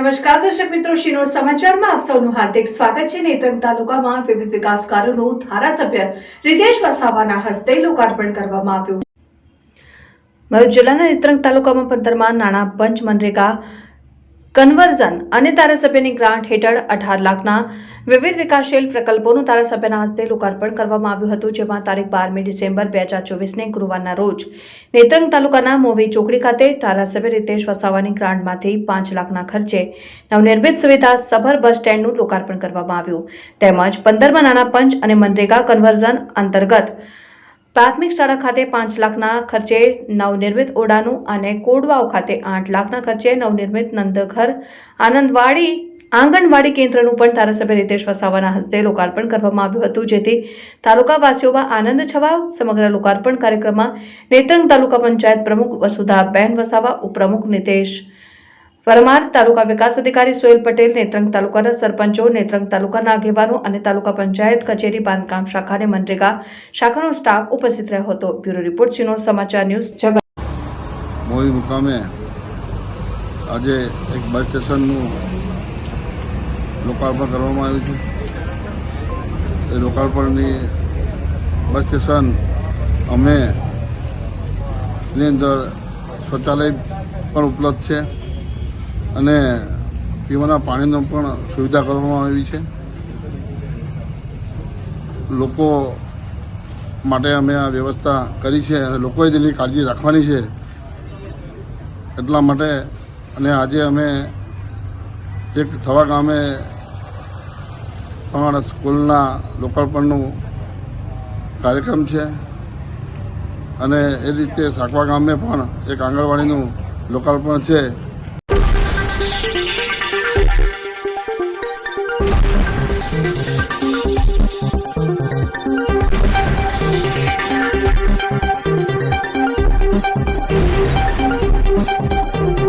નમસ્કાર દર્શક મિત્રો, શિનોર સમાચારમાં આપ સૌનું હાર્દિક સ્વાગત છે। નેત્રંગ તાલુકામાં વિવિધ વિકાસ કાર્યોનું ધારાસભ્ય રીતેશ વસાવાના હસ્તે લોકાર્પણ કરવામાં આવ્યું। ભરૂચ જિલ્લાના નેત્રંગ તાલુકામાં 15મા નાણાં પંચ મનરેગા કન્વર્ઝન અને ધારાસભ્યની ગ્રાન્ટ હેઠળ 18 લાખના વિવિધ વિકાસશીલ પ્રકલ્પોનું ધારાસભ્યના હસ્તે લોકાર્પણ કરવામાં આવ્યું હતું, જેમાં તારીખ 12મી ડિસેમ્બર 2024ને ગુરુવારના રોજ નેત્રંગ તાલુકાના મોવી ચોકડી ખાતે ધારાસભ્ય રીતેશ વસાવાની ગ્રાન્ટમાંથી 5 લાખના ખર્ચે નવનિર્મિત સુવિધા સભર બસ સ્ટેન્ડનું લોકાર્પણ કરવામાં આવ્યું। તેમજ 15મા નાણાં પંચ અને મનરેગા કન્વર્ઝન અંતર્ગત પ્રાથમિક શાળા ખાતે 5 લાખના ખર્ચે નવનિર્મિત ઓરડાનું અને કોડવાવ ખાતે 8 લાખના ખર્ચે નવનિર્મિત નંદઘર આંગણવાડી કેન્દ્રનું પણ ધારાસભ્ય રીતેશ વસાવાના હસ્તે લોકાર્પણ કરવામાં આવ્યું હતું, જેથી તાલુકાવાસીઓમાં આનંદ છવાયો। સમગ્ર લોકાર્પણ કાર્યક્રમમાં નેત્રંગ તાલુકા પંચાયત પ્રમુખ વસુધાબેન વસાવા, ઉપપ્રમુખ નિતેશ પરમાર, તાલુકા વિકાસ અધિકારી સોહેલ પટેલ, નેત્રંગ તાલુકાના સરપંચો, નેત્રંગ તાલુકાના આગેવાનો અને તાલુકા પંચાયત કચેરી બાંધકામ શાખા અને મનરેગા શાખાનો સ્ટાફ ઉપસ્થિત રહ્યો હતો। બ્યુરો રિપોર્ટ, શિનોર સમાચાર ન્યૂઝ, જગત। મોવી મુકામે આજે એક બસ સ્ટેશનનું લોકાર્પણ કરવામાં આવ્યું છે। એ લોકાર્પણની બસ સ્ટેશન અમે ની અંદર શૌચાલય પણ ઉપલબ્ધ છે અને પીવાના પાણીનો પણ સુવિધા કરવામાં આવી છે। લોકો માટે અમે આ વ્યવસ્થા કરી છે અને લોકોએ તેની કાળજી રાખવાની છે એટલા માટે। અને આજે અમે એક થવા ગામે અમારા સ્કૂલના લોકાર્પણનું કાર્યક્રમ છે અને એ રીતે સાકવા ગામે પણ એક આંગણવાડીનું લોકાર્પણ છે।